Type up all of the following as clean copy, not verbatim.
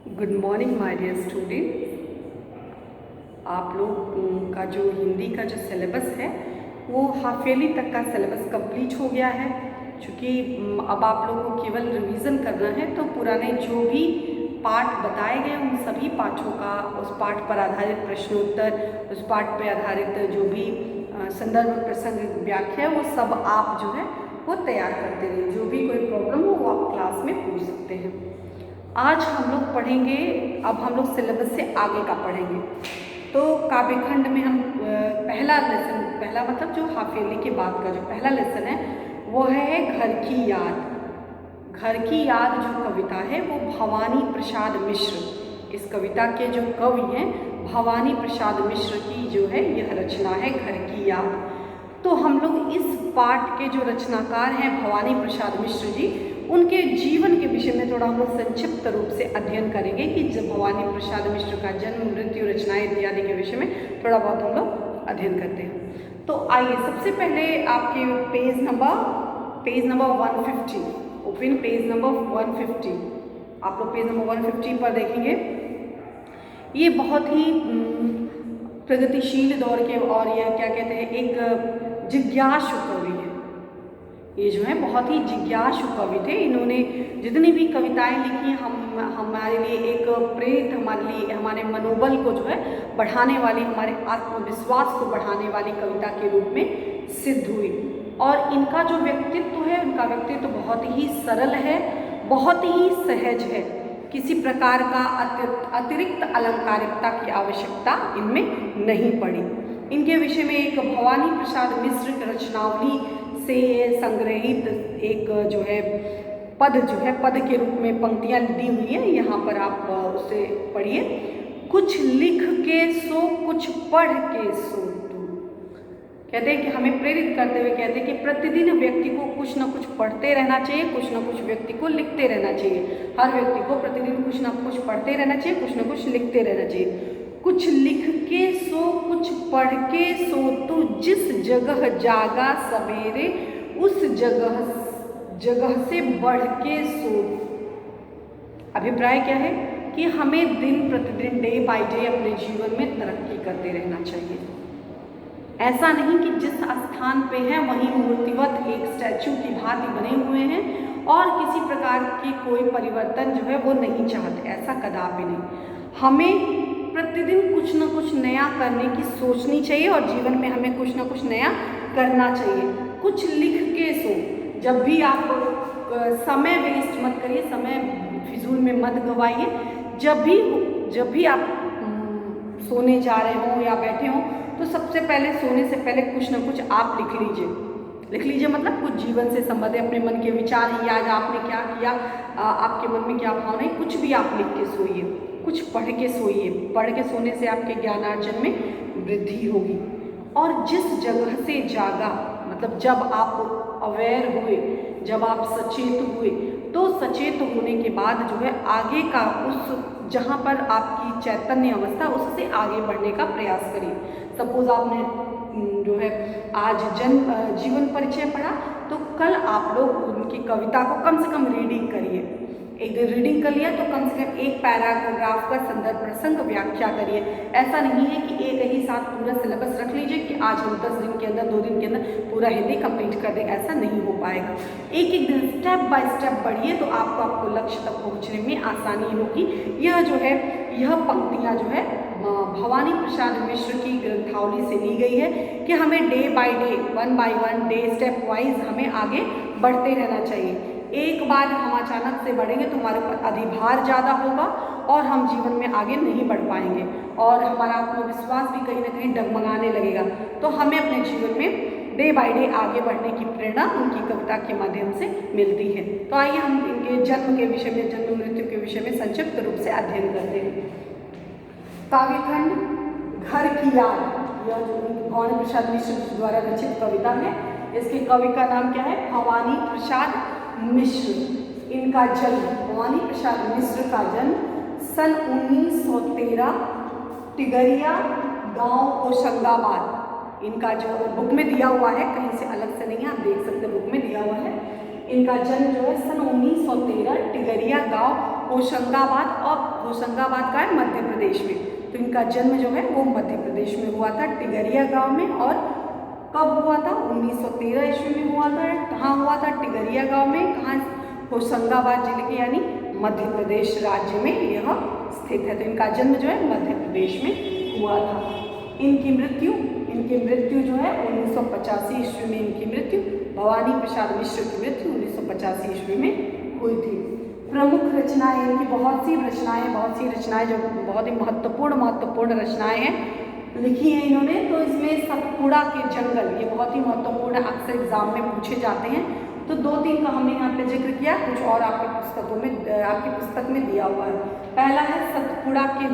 Good morning my dear students. आप लोग का जो हिंदी का जो सिलेबस है वो हाफ ईयरली तक का सिलेबस कंप्लीट हो गया है। चूँकि अब आप लोगों को केवल रिवीजन करना है तो पुराने जो भी पाठ बताए गए उन सभी पाठों का, उस पाठ पर आधारित प्रश्नोत्तर, उस पाठ पर आधारित जो भी संदर्भ प्रसंग व्याख्या है वो सब आप जो है वो तैयार करते रहिए। जो भी कोई प्रॉब्लम हो वो आप क्लास में पूछ सकते हैं। आज हम लोग पढ़ेंगे, अब हम लोग सिलेबस से आगे का पढ़ेंगे। तो काव्यखंड में हम पहला मतलब जो हाफ ईयरली के बाद का जो पहला लेसन है वो है घर की याद। घर की याद जो कविता है वो भवानी प्रसाद मिश्र, इस कविता के जो कवि हैं भवानी प्रसाद मिश्र की जो है यह रचना है घर की याद। तो हम लोग इस पाठ के जो रचनाकार हैं भवानी प्रसाद मिश्र जी, उनके जीवन के विषय में थोड़ा हम लोग संक्षिप्त रूप से अध्ययन करेंगे कि जब भवानी प्रसाद मिश्र का जन्म, मृत्यु, रचनाएं इत्यादि के विषय में थोड़ा बहुत हम लोग अध्ययन करते हैं। तो आइए सबसे पहले आपके page number 150, open page number 150। आप लोग पेज नंबर 150 पर देखेंगे। ये बहुत ही प्रगतिशील दौर के और यह क्या कहते हैं एक जिज्ञासु कवि है। ये जो है बहुत ही जिज्ञासु कवि थे। इन्होंने जितनी भी कविताएं लिखी हमारे लिए एक प्रेरित, हमारे मनोबल को जो है बढ़ाने वाली, हमारे आत्मविश्वास को बढ़ाने वाली कविता के रूप में सिद्ध हुई। और इनका जो व्यक्तित्व है, उनका व्यक्तित्व बहुत ही सरल है, बहुत ही सहज है। किसी प्रकार का अतिरिक्त अलंकारिकता की आवश्यकता इनमें नहीं पड़ी। इनके विषय में एक भवानी प्रसाद मिश्र रचनावली से संग्रहित एक जो है पद के रूप में पंक्तियां दी हुई है। यहाँ पर आप उसे पढ़िए। कुछ लिख के सो, कुछ पढ़ के सो तू। कहते हैं कि हमें प्रेरित करते हुए कहते हैं कि प्रतिदिन व्यक्ति को कुछ न कुछ पढ़ते रहना चाहिए, कुछ न कुछ व्यक्ति को लिखते रहना चाहिए। हर व्यक्ति को प्रतिदिन कुछ न कुछ पढ़ते रहना चाहिए, कुछ न कुछ लिखते रहना चाहिए। कुछ लिख के सो, कुछ पढ़ के सो तू, जिस जगह जागा सवेरे उस जगह से बढ़ के सो। अभिप्राय क्या है कि हमें दिन प्रतिदिन, डे बाय डे अपने जीवन में तरक्की करते रहना चाहिए। ऐसा नहीं कि जिस स्थान पे है वहीं मूर्तिवत एक स्टैचू की भांति बने हुए हैं और किसी प्रकार की कोई परिवर्तन जो है वो नहीं चाहते, ऐसा कदापि नहीं। हमें प्रतिदिन कुछ न कुछ नया करने की सोचनी चाहिए और जीवन में हमें कुछ न कुछ नया करना चाहिए। कुछ लिख के सो। जब भी आप समय वेस्ट मत करिए, समय फिजूल में मत गवाइए। जब भी आप सोने जा रहे हो या बैठे हो तो सबसे पहले सोने से पहले कुछ न कुछ आप लिख लीजिए। मतलब कुछ जीवन से संबंधित अपने मन के विचार ही, आज आपने क्या किया, आपके मन में क्या भावना है, कुछ भी आप लिख के सोइए। कुछ पढ़ के सोइए। पढ़ के सोने से आपके ज्ञानार्जन में वृद्धि होगी। और जिस जगह से जागा, मतलब जब आप अवेयर हुए, जब आप सचेत हुए, तो सचेत होने के बाद जो है आगे का उस जहाँ पर आपकी चैतन्य अवस्था, उससे आगे बढ़ने का प्रयास करिए। सपोज आपने जो है आज जीवन परिचय पढ़ा, तो कल आप लोग उनकी कविता को कम से कम रीडिंग करिए। एक दिन रीडिंग कर लिया तो कम से कम एक पैराग्राफ का संदर्भ प्रसंग व्याख्या करिए। ऐसा नहीं है कि एक ही साथ पूरा सिलेबस रख लीजिए कि आज हम 10 दिन के अंदर, 2 दिन के अंदर पूरा हिंदी कंप्लीट कर दें, ऐसा नहीं हो पाएगा। एक दिन स्टेप बाय स्टेप बढ़िए तो आपको लक्ष्य तक पहुँचने में आसानी होगी। यह पंक्तियाँ जो है भवानी प्रसाद मिश्र की ग्रंथावली से ली गई है कि हमें day by day, 1 by 1 day, step wise हमें आगे बढ़ते रहना चाहिए। एक बार हम अचानक से बढ़ेंगे तो हमारे ऊपर अधिभार ज़्यादा होगा और हम जीवन में आगे नहीं बढ़ पाएंगे और हमारा आत्मविश्वास भी कहीं ना कहीं डगमगाने लगेगा। तो हमें अपने जीवन में डे बाय डे आगे बढ़ने की प्रेरणा उनकी कविता के माध्यम से मिलती है। तो आइए हम इनके जन्म के विषय में, जन्म मृत्यु के विषय में संक्षिप्त रूप से अध्ययन करते हैं। काव्यखंड घर की याद, यह जो भवानी प्रसाद मिश्र द्वारा रचित कविता है, इसके कवि का नाम क्या है? भवानी प्रसाद मिश्र। इनका जन्म, भवानी प्रसाद मिश्र का जन्म सन 1913 टिगरिया गांव होशंगाबाद, इनका जो बुक में दिया हुआ है, कहीं से अलग से नहीं है, आप देख सकते हैं बुक में दिया हुआ है। इनका जन्म जो है सन 1913 टिगरिया गांव होशंगाबाद, और होशंगाबाद का है मध्य प्रदेश में। तो इनका जन्म जो है वो मध्य प्रदेश में हुआ था, टिगरिया गांव में। और कब हुआ था? 1913 ईस्वी में हुआ था। कहाँ हुआ था? टिगरिया गांव में। कहाँ? होशंगाबाद जिले के यानी मध्य प्रदेश राज्य में यह स्थित है। तो इनका जन्म जो है मध्य प्रदेश में हुआ था। इनकी मृत्यु जो है 1985 ईस्वी में इनकी मृत्यु, भवानी प्रसाद मिश्र की मृत्यु 1985 ईस्वी में हुई थी। प्रमुख रचनाएं इनकी बहुत सी रचनाएं जो बहुत ही महत्वपूर्ण रचनाएं हैं लिखी हैं इन्होंने। तो इसमें सतपुड़ा के जंगल, ये बहुत ही महत्वपूर्ण, अक्सर एग्जाम में पूछे जाते हैं। तो 2-3 का हमने यहाँ पे जिक्र किया, कुछ और आपकी पुस्तक में दिया हुआ है। पहला है सतपुड़ा के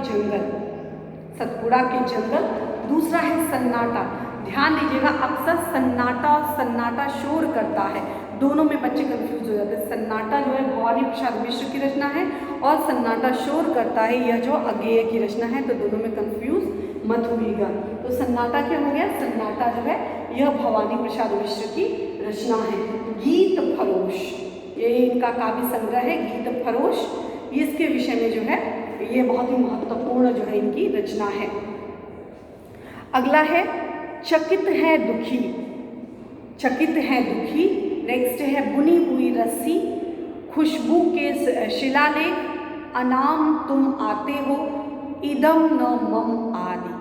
जंगल। दूसरा है सन्नाटा। ध्यान दीजिएगा, अक्सर सन्नाटा और सन्नाटा शोर करता है, दोनों में बच्चे कंफ्यूज हो जाते हैं। सन्नाटा जो है भवानी प्रसाद मिश्र की रचना है और सन्नाटा शोर करता है यह जो अज्ञेय की रचना है, तो दोनों में कंफ्यूज मत होइएगा। तो सन्नाटा क्या हो गया? सन्नाटा जो है यह भवानी प्रसाद मिश्र की रचना है। गीत फरोश, ये इनका काव्य संग्रह है गीत फरोश। इसके विषय में जो है ये बहुत ही महत्वपूर्ण जो है इनकी रचना है। अगला है चकित है दुखी। नेक्स्ट है बुनी हुई रस्सी, खुशबू के शिलालेख, अनाम तुम आते हो, इदम न मम आदि।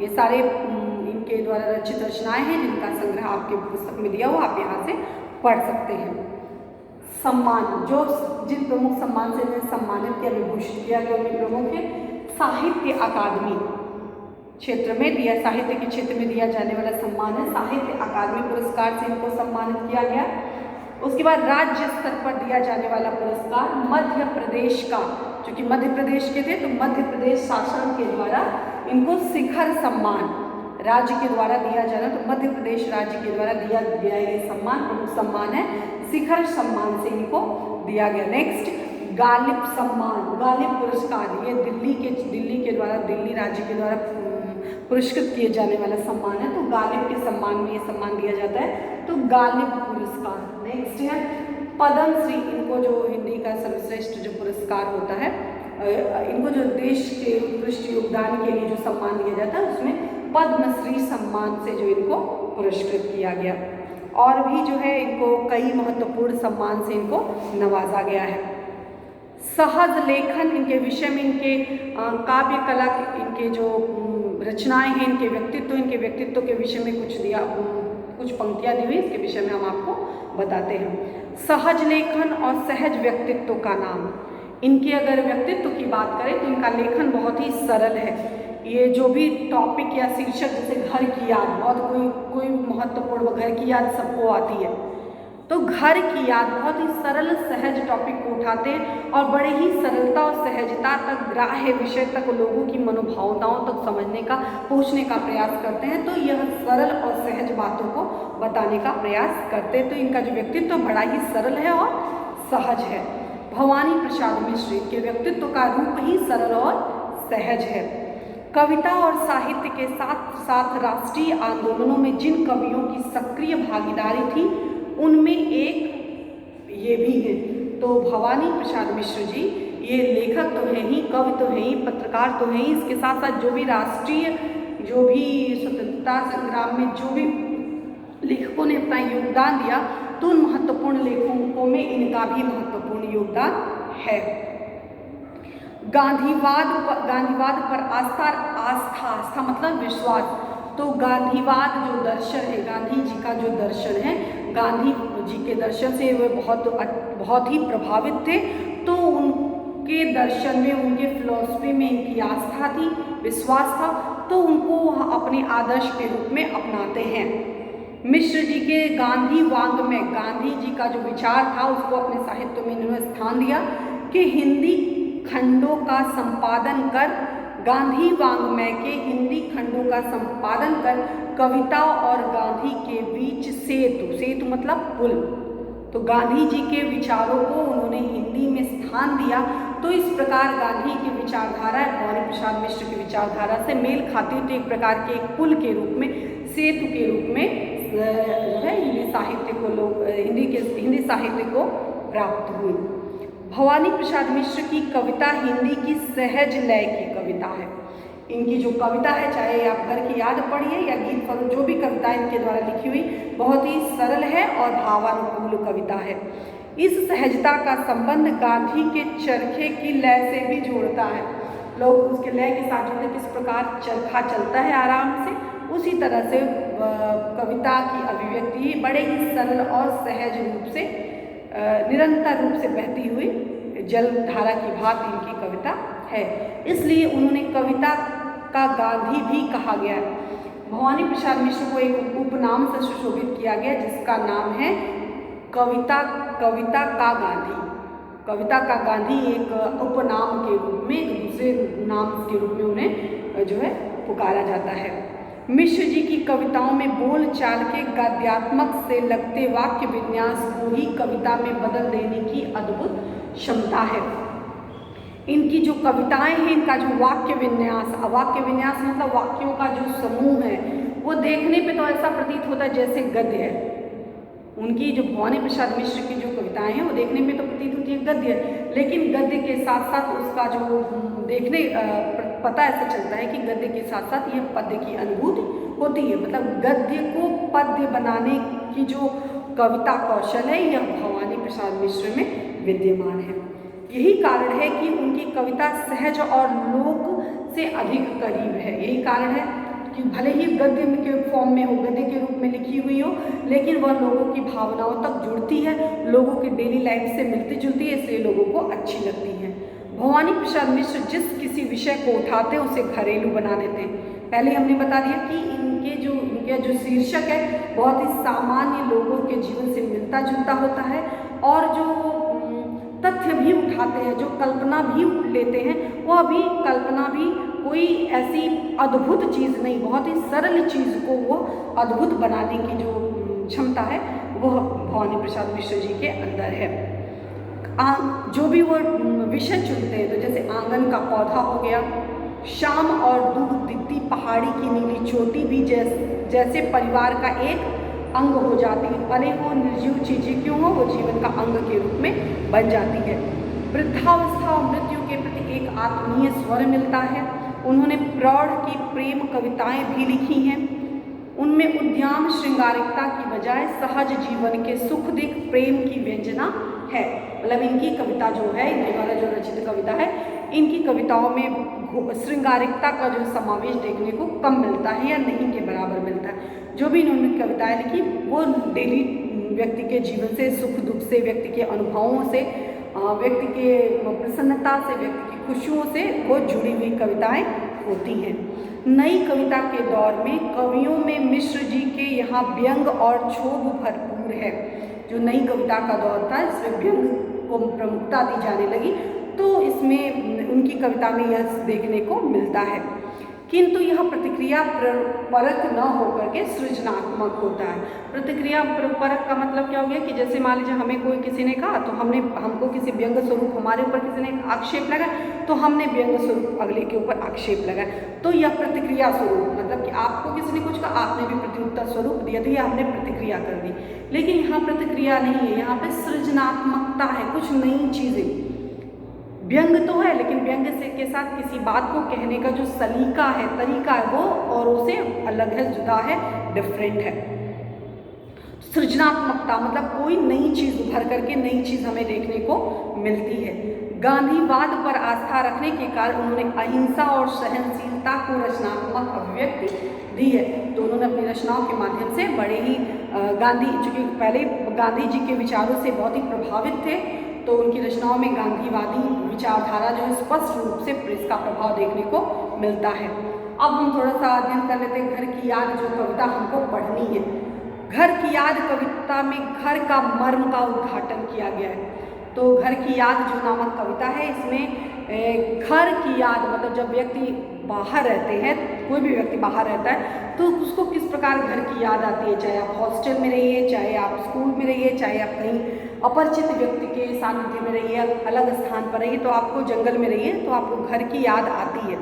ये सारे इनके द्वारा रचित रचनाएं हैं जिनका संग्रह आपके पुस्तक में दिया हुआ, आप यहाँ से पढ़ सकते हैं। सम्मान, जो जिन प्रमुख सम्मान से इन्हें सम्मानित या विभूषित किया गया उनमें प्रमुख है साहित्य अकादमी क्षेत्र में दिया, साहित्य के क्षेत्र में दिया जाने वाला सम्मान है साहित्य अकादमी पुरस्कार से इनको सम्मानित किया गया। उसके बाद राज्य स्तर पर दिया जाने वाला पुरस्कार मध्य प्रदेश का, क्योंकि मध्य प्रदेश के थे तो मध्य प्रदेश शासन के द्वारा इनको शिखर सम्मान राज्य के द्वारा दिया जाना, तो मध्य प्रदेश राज्य के द्वारा दिया गया ये सम्मान प्रमुख सम्मान है, शिखर सम्मान से इनको दिया गया। नेक्स्ट गालिब सम्मान, गालिब पुरस्कार, ये दिल्ली के द्वारा, दिल्ली राज्य के द्वारा पुरस्कृत किए जाने वाला सम्मान है, तो गालिब के सम्मान में ये सम्मान दिया जाता है, तो गालिब पुरस्कार। नेक्स्ट है पद्मश्री, इनको जो हिंदी का सर्वश्रेष्ठ जो पुरस्कार होता है, इनको जो देश के उत्कृष्ट योगदान के लिए जो सम्मान दिया जाता है उसमें पद्मश्री सम्मान से जो इनको पुरस्कृत किया गया। और भी जो है इनको कई महत्वपूर्ण सम्मान से इनको नवाजा गया है। सहज लेखन, इनके विषय में इनके काव्य कला, इनके जो रचनाएं हैं, इनके व्यक्तित्व के विषय में कुछ पंक्तियां दी हुई, इसके विषय में हम आपको बताते हैं। सहज लेखन और सहज व्यक्तित्व का नाम, इनके अगर व्यक्तित्व की बात करें तो इनका लेखन बहुत ही सरल है। ये जो भी टॉपिक या शीर्षक, जैसे घर की याद, बहुत कोई महत्वपूर्ण, घर की याद सबको आती है, तो घर की याद बहुत ही सरल सहज टॉपिक को उठाते हैं और बड़े ही सरलता और सहजता तक, ग्राह्य विषय तक, लोगों की मनोभावनाओं तक समझने का, पहुँचने का प्रयास करते हैं। तो यह सरल और सहज बातों को बताने का प्रयास करते हैं। तो इनका जो व्यक्तित्व बड़ा ही सरल है और सहज है। भवानी प्रसाद मिश्र के व्यक्तित्व का रूप ही सरल और सहज है। कविता और साहित्य के साथ साथ राष्ट्रीय आंदोलनों में जिन कवियों की सक्रिय भागीदारी थी उनमें एक ये भी है। तो भवानी प्रसाद मिश्र जी ये लेखक तो हैं ही, कवि तो हैं ही, पत्रकार तो हैं ही, इसके साथ साथ जो भी स्वतंत्रता संग्राम में जो भी लेखकों ने अपना योगदान दिया, तो उन महत्वपूर्ण लेखकों में इनका भी महत्वपूर्ण योगदान है। गांधीवाद पर आस्था मतलब विश्वास। तो गांधीवाद जो दर्शन है, गांधी जी का जो दर्शन है, गांधी जी के दर्शन से वे बहुत ही प्रभावित थे। तो उनके दर्शन में, उनके फिलॉसफी में इनकी आस्था थी, विश्वास था, तो उनको अपने आदर्श के रूप में अपनाते हैं। मिश्र जी के गांधी वांग में गांधी जी का जो विचार था उसको अपने साहित्य में इन्होंने स्थान दिया कि हिंदी खंडों का संपादन कर, गांधी वाङ्मय के हिंदी खंडों का संपादन कर कविता और गांधी के बीच सेतु मतलब पुल। तो गांधी जी के विचारों को उन्होंने हिंदी में स्थान दिया। तो इस प्रकार गांधी की विचारधारा भवानी प्रसाद मिश्र की विचारधारा से मेल खाती हुई, तो एक प्रकार के एक पुल के रूप में, सेतु के रूप में जो है हिंदी साहित्य को प्राप्त हुई। भवानी प्रसाद मिश्र की कविता हिंदी की सहज लय की कविता है। इनकी जो कविता है, चाहे आप घर की याद पढ़िए या गीत फरोश, जो भी कविता इनके द्वारा लिखी हुई, बहुत ही सरल है और भावानुकूल कविता है। इस सहजता का संबंध गांधी के चरखे की लय से भी जोड़ता है। लोग उसके लय के साथ जुड़ते, किस प्रकार चरखा चलता है आराम से, उसी तरह से कविता की अभिव्यक्ति बड़े ही सरल और सहज रूप से, निरंतर रूप से बहती हुई जलधारा की भांति इनकी कविता है। इसलिए उन्होंने कविता का गांधी भी कहा गया है। भवानी प्रसाद मिश्र को एक उपनाम से सुशोभित किया गया, जिसका नाम है कविता का गांधी। कविता का गांधी एक उपनाम के रूप में, एक दूसरे नाम के रूप में उन्हें जो है पुकारा जाता है। मिश्र जी की कविताओं में बोल चाल के गद्यात्मक से लगते वाक्य विन्यास को ही कविता में बदल देने की अद्भुत क्षमता है। इनकी जो कविताएं हैं, इनका जो वाक्य विन्यास मतलब वाक्यों का जो समूह है, वो देखने पे तो ऐसा प्रतीत होता है जैसे गद्य है। उनकी जो भवानी प्रसाद मिश्र की जो कविताएं हैं, वो देखने में तो प्रतीत होती है गद्य है, लेकिन गद्य के साथ साथ उसका जो देखने पता ऐसा चलता है कि गद्य के साथ साथ यह पद्य की अनुभूति होती है। मतलब गद्य को पद्य बनाने की जो कविता कौशल है, यह भवानी प्रसाद मिश्र में विद्यमान है। यही कारण है कि उनकी कविता सहज और लोक से अधिक करीब है। यही कारण है कि भले ही गद्य के फॉर्म में हो, गद्य के रूप में लिखी हुई हो, लेकिन वह लोगों की भावनाओं तक जुड़ती है, लोगों की डेली लाइफ से मिलती जुलती है, इसलिए लोगों को अच्छी लगती है। भवानी प्रसाद मिश्र जिस किसी विषय को उठाते उसे घरेलू बना देते हैं। पहले हमने बता दिया कि इनका जो शीर्षक है, बहुत ही सामान्य लोगों के जीवन से मिलता जुलता होता है, और जो तथ्य भी उठाते हैं, जो कल्पना भी लेते हैं, वह भी कल्पना भी कोई ऐसी अद्भुत चीज़ नहीं, बहुत ही सरल चीज़ को वो अद्भुत बनाने की जो क्षमता है, वह भवानी प्रसाद मिश्र जी के अंदर है। जो भी वो विषय चुनते हैं, तो जैसे आंगन का पौधा हो गया, शाम और दूध दिखती पहाड़ी की नीली चोटी भी जैसे परिवार का एक अंग हो जाती है। भले वो निर्जीव चीज़ें क्यों हो, वो जीवन का अंग के रूप में बन जाती है। वृद्धावस्था और मृत्यु के प्रति एक आत्मीय स्वर मिलता है। उन्होंने प्रौढ़ की प्रेम कविताएं भी लिखी हैं। उनमें उद्यम श्रृंगारिकता की बजाय सहज जीवन के सुख दिख प्रेम की व्यंजना है। मतलब इनकी कविता जो है, इनके द्वारा जो रचित कविता है, इनकी कविताओं में श्रृंगारिकता का जो समावेश देखने को कम मिलता है या नहीं के बराबर मिलता है। जो भी इन्होंने कविताएं लिखी, वो डेली व्यक्ति के जीवन से, सुख दुख से, व्यक्ति के अनुभवों से, व्यक्ति के प्रसन्नता से, व्यक्ति की खुशियों से वो जुड़ी हुई कविताएं होती हैं। नई कविता के दौर में कवियों में मिश्र जी के यहाँ व्यंग और क्षोभ भरपूर है। जो नई कविता का दौर था, इसमें व्यंग को प्रमुखता दी जाने लगी, तो इसमें उनकी कविता में यह देखने को मिलता है। किंतु यह प्रतिक्रिया परक न होकर के सृजनात्मक होता है। प्रतिक्रिया परक का मतलब क्या हो गया कि जैसे मान लीजिए हमें कोई किसी ने कहा, तो हमको किसी व्यंग स्वरूप, हमारे ऊपर किसी ने आक्षेप लगाया, तो हमने व्यंग स्वरूप अगले के ऊपर आक्षेप लगाया, तो यह प्रतिक्रिया स्वरूप, मतलब कि आपको किसी ने कुछ कहा, आपने भी प्रत्युत्तर स्वरूप दिया, तो यह हमने प्रतिक्रिया कर दी। लेकिन यहाँ प्रतिक्रिया नहीं है, यहाँ पे सृजनात्मकता है, कुछ नई चीज़ें। व्यंग तो है, लेकिन व्यंग से के साथ किसी बात को कहने का जो सलीका है, तरीका है, वो औरों से अलग है, जुदा है, डिफरेंट है। सृजनात्मकता मतलब कोई नई चीज़ उभर करके नई चीज़ हमें देखने को मिलती है। गांधीवाद पर आस्था रखने के कारण उन्होंने अहिंसा और सहनशीलता को रचनात्मक अभिव्यक्ति दी है। तो उन्होंने अपनी रचनाओं के माध्यम से बड़े ही चूँकि पहले गांधी जी के विचारों से बहुत ही प्रभावित थे, तो उनकी रचनाओं में गांधीवादी विचारधारा जो है स्पष्ट रूप से इसका प्रभाव देखने को मिलता है। अब हम थोड़ा सा अध्ययन कर लेते हैं घर की याद, जो कविता हमको पढ़नी है। घर की याद कविता में घर का मर्म का उद्घाटन किया गया है। तो घर की याद जो नामक कविता है, इसमें घर की याद मतलब जब व्यक्ति बाहर रहते हैं, कोई भी व्यक्ति बाहर रहता है, तो उसको किस प्रकार घर की याद आती है। चाहे आप हॉस्टल में रहिए, चाहे आप स्कूल में रहिए, चाहे आप कहीं अपरिचित व्यक्ति के सानिध्य में रहिए, अलग स्थान पर रहिए, तो आपको जंगल में रहिए तो आपको घर की याद आती है,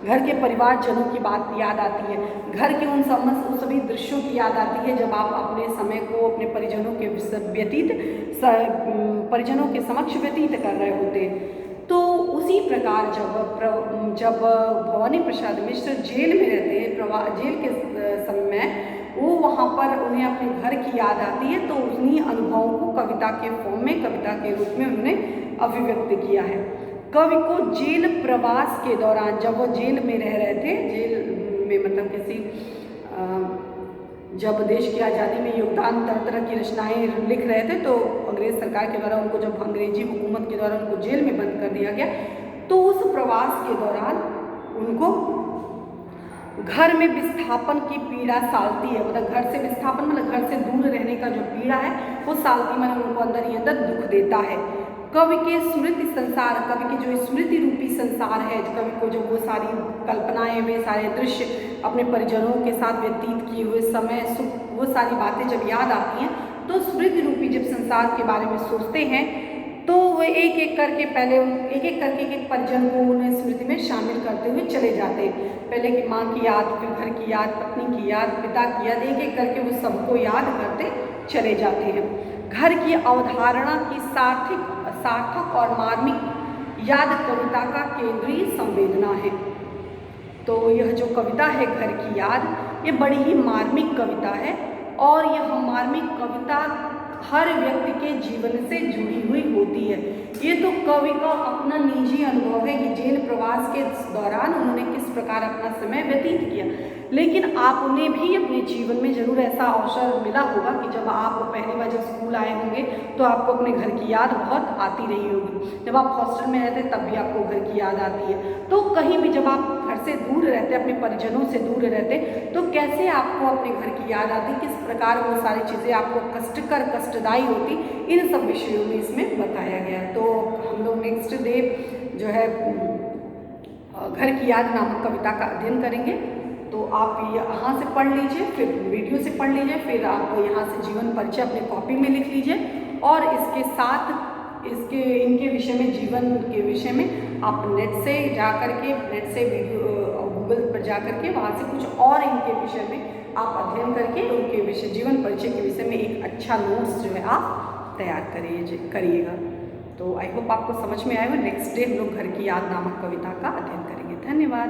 घर के परिवारजनों की बात याद आती है, घर के उन सभी दृश्यों की याद आती है जब आप अपने समय को अपने परिजनों के समक्ष व्यतीत कर रहे होते। तो उसी प्रकार जब भवानी प्रसाद मिश्र जेल में रहते हैं, जेल के समय वो वहाँ पर उन्हें अपने घर की याद आती है, तो उन्हीं अनुभवों को कविता के फॉर्म में, कविता के रूप में उन्होंने अभिव्यक्त किया है। कवि को जेल प्रवास के दौरान, जब वो जेल में रह रहे थे, जेल में मतलब जब देश की आज़ादी में योगदान तरह तरह की रचनाएं लिख रहे थे, तो अंग्रेज सरकार के द्वारा उनको, जब अंग्रेजी हुकूमत के द्वारा उनको जेल में बंद कर दिया गया, तो उस प्रवास के दौरान उनको घर में विस्थापन की पीड़ा सालती है, मतलब घर से विस्थापन मतलब घर से दूर रहने का जो पीड़ा है वो सालती, मतलब उनको अंदर ही अंदर दुख देता है। कवि के स्मृति संसार, कवि के जो स्मृति रूपी संसार है, कवि को जो वो सारी कल्पनाएं, वे सारे दृश्य, अपने परिजनों के साथ व्यतीत किए हुए समय, सुख, वो सारी बातें जब याद आती हैं, तो स्मृति रूपी जब संसार के बारे में सोचते हैं, तो वे एक एक करके एक परिजन को उन्हें स्मृति में शामिल करते हुए चले जाते हैं। पहले की माँ की याद, फिर घर की याद, पत्नी की याद, पिता की याद, एक एक करके वो सबको याद करते चले जाते हैं। घर की अवधारणा की सार्थक और मार्मिक याद कविता का केंद्रीय संवेदना है। तो यह जो कविता है घर की याद, ये बड़ी ही मार्मिक कविता है, और यह मार्मिक कविता हर व्यक्ति के जीवन से जुड़ी हुई होती है। ये तो कवि का अपना निजी अनुभव है कि जेल प्रवास के दौरान उन्होंने किस प्रकार अपना समय व्यतीत किया, लेकिन आप उन्हें भी अपने जीवन में जरूर ऐसा अवसर मिला होगा कि जब आप पहली बार जब स्कूल आए होंगे तो आपको अपने घर की याद बहुत आती रही होगी। जब आप हॉस्टल में रहते तब भी आपको घर की याद आती है। तो कहीं भी जब आप घर से दूर रहते, अपने परिजनों से दूर रहते, तो कैसे आपको अपने घर की याद आती, किस प्रकार वो सारी चीज़ें आपको कष्टदायी होती, इन सब विषयों में इसमें बताया गया। तो हम लोग नेक्स्ट डे जो है घर की याद नामक कविता का अध्ययन करेंगे। तो आप यहाँ से पढ़ लीजिए, फिर वीडियो से पढ़ लीजिए, फिर आप यहाँ से जीवन परिचय अपने कॉपी में लिख लीजिए, और इसके साथ इनके विषय में, जीवन के विषय में आप नेट से वीडियो गूगल पर जा करके वहाँ से कुछ और इनके विषय में आप अध्ययन करके उनके विषय, जीवन परिचय के विषय में एक अच्छा नोट्स जो है आप तैयार करिएगा। तो आई होप आपको समझ में आएगा। नेक्स्ट डे हम लोग घर की याद नामक कविता का अध्ययन करेंगे। धन्यवाद।